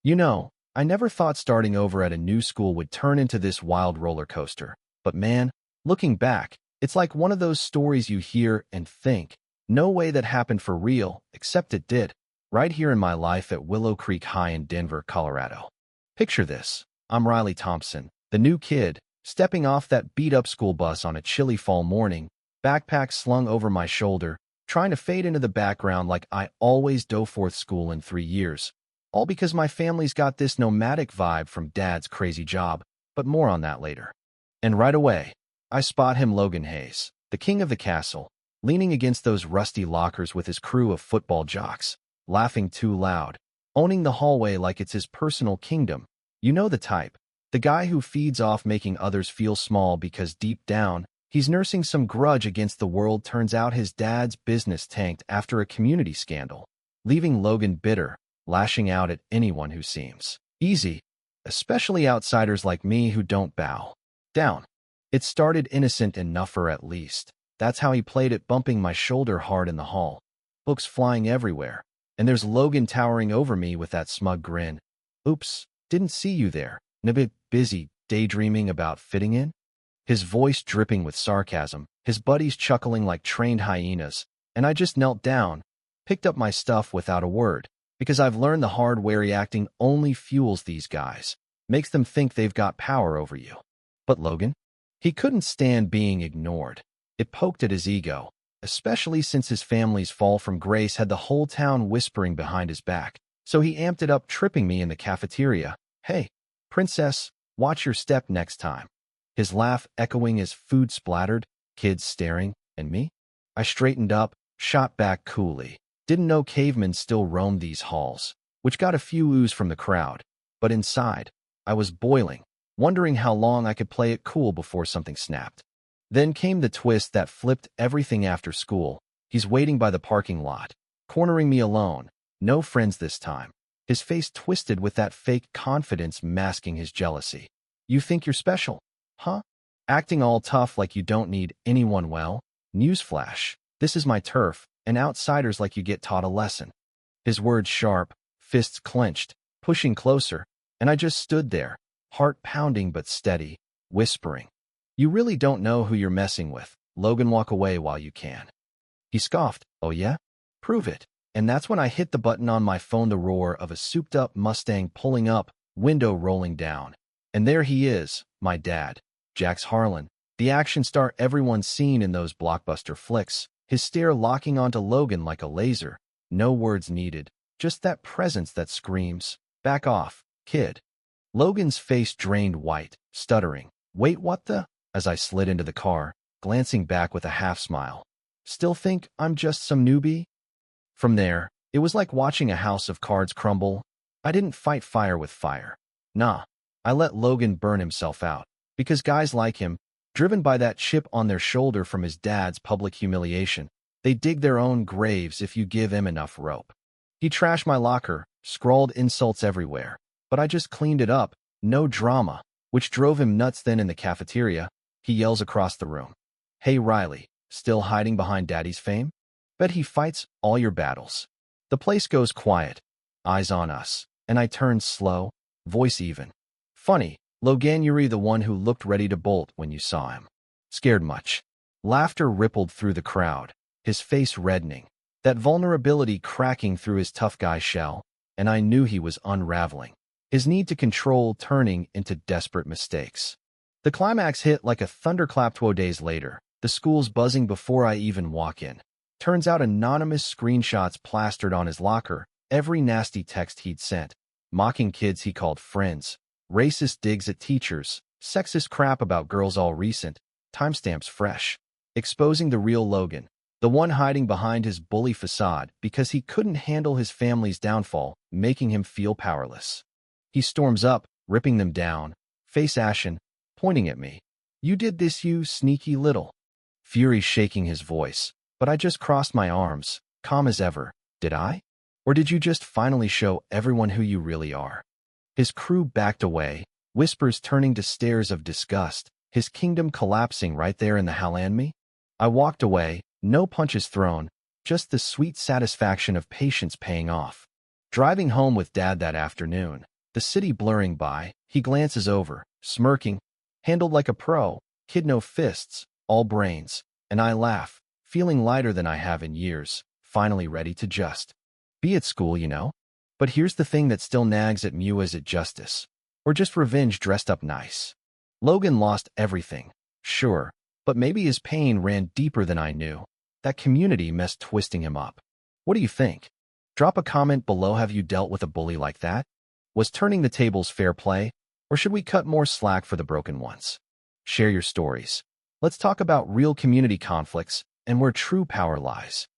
I never thought starting over at a new school would turn into this wild roller coaster. But man, looking back, it's like one of those stories you hear and think, no way that happened for real, except it did, right here in my life at Willow Creek High in Denver, Colorado. Picture this. I'm Riley Thompson, the new kid, stepping off that beat-up school bus on a chilly fall morning, backpack slung over my shoulder, trying to fade into the background like I always do fourth school in 3 years. All because my family's got this nomadic vibe from dad's crazy job, but more on that later. And right away, I spot him, Logan Hayes, the king of the castle, leaning against those rusty lockers with his crew of football jocks, laughing too loud, owning the hallway like it's his personal kingdom. You know the type. The guy who feeds off making others feel small because deep down, he's nursing some grudge against the world. Turns out his dad's business tanked after a community scandal, leaving Logan bitter, lashing out at anyone who seems easy, especially outsiders like me who don't bow down. It started innocent enough, or at least that's how he played it, bumping my shoulder hard in the hall, books flying everywhere, and there's Logan towering over me with that smug grin. Oops, didn't see you there. A bit busy daydreaming about fitting in? His voice dripping with sarcasm, his buddies chuckling like trained hyenas, and I just knelt down, picked up my stuff without a word, because I've learned the hard way reacting only fuels these guys, makes them think they've got power over you. But Logan? He couldn't stand being ignored. It poked at his ego, especially since his family's fall from grace had the whole town whispering behind his back, so he amped it up, tripping me in the cafeteria. Hey, princess, watch your step next time. His laugh echoing as food splattered, kids staring, and me? I straightened up, shot back coolly. Didn't know cavemen still roamed these halls, which got a few oohs from the crowd. But inside, I was boiling, wondering how long I could play it cool before something snapped. Then came the twist that flipped everything. After school, he's waiting by the parking lot, cornering me alone. No friends this time. His face twisted with that fake confidence masking his jealousy. You think you're special, huh? Acting all tough like you don't need anyone. Well, newsflash, this is my turf, and outsiders like you get taught a lesson. His words sharp, fists clenched, pushing closer, and I just stood there, heart pounding but steady, whispering, "You really don't know who you're messing with, Logan. Walk away while you can." He scoffed. Oh yeah? Prove it. And that's when I hit the button on my phone, the roar of a souped-up Mustang pulling up, window rolling down. And there he is, my dad, Jax Harlan, the action star everyone's seen in those blockbuster flicks, his stare locking onto Logan like a laser. No words needed, just that presence that screams, "Back off, kid." Logan's face drained white, stuttering, "Wait, what the?" as I slid into the car, glancing back with a half-smile. "Still think I'm just some newbie?" From there, it was like watching a house of cards crumble. I didn't fight fire with fire. Nah, I let Logan burn himself out, because guys like him, driven by that chip on their shoulder from his dad's public humiliation, they dig their own graves if you give him enough rope. He trashed my locker, scrawled insults everywhere, but I just cleaned it up, no drama, which drove him nuts. Then in the cafeteria, he yells across the room, "Hey Riley, still hiding behind daddy's fame? Bet he fights all your battles." The place goes quiet, eyes on us, and I turn slow, voice even. "Funny, Logan, you're the one who looked ready to bolt when you saw him. Scared much?" Laughter rippled through the crowd, his face reddening, that vulnerability cracking through his tough guy shell, and I knew he was unraveling, his need to control turning into desperate mistakes. The climax hit like a thunderclap. 2 days later, the school's buzzing before I even walk in. Turns out anonymous screenshots plastered on his locker, every nasty text he'd sent, mocking kids he called friends, racist digs at teachers, sexist crap about girls, all recent, timestamps fresh, exposing the real Logan, the one hiding behind his bully facade because he couldn't handle his family's downfall, making him feel powerless. He storms up, ripping them down, face ashen, pointing at me. "You did this, you sneaky little..." Fury shaking his voice. But I just crossed my arms, calm as ever. "Did I? Or did you just finally show everyone who you really are?" His crew backed away, whispers turning to stares of disgust, his kingdom collapsing right there in the hall. And me? I walked away, no punches thrown, just the sweet satisfaction of patience paying off. Driving home with Dad that afternoon, the city blurring by, he glances over, smirking, handled like a pro, kid no fists, all brains, and I laugh, feeling lighter than I have in years, finally ready to just be at school, you know? But here's the thing that still nags at me: is it justice? Or just revenge dressed up nice? Logan lost everything, sure, but maybe his pain ran deeper than I knew. That community mess twisting him up. What do you think? Drop a comment below. Have you dealt with a bully like that? Was turning the tables fair play? Or should we cut more slack for the broken ones? Share your stories. Let's talk about real community conflicts and where true power lies.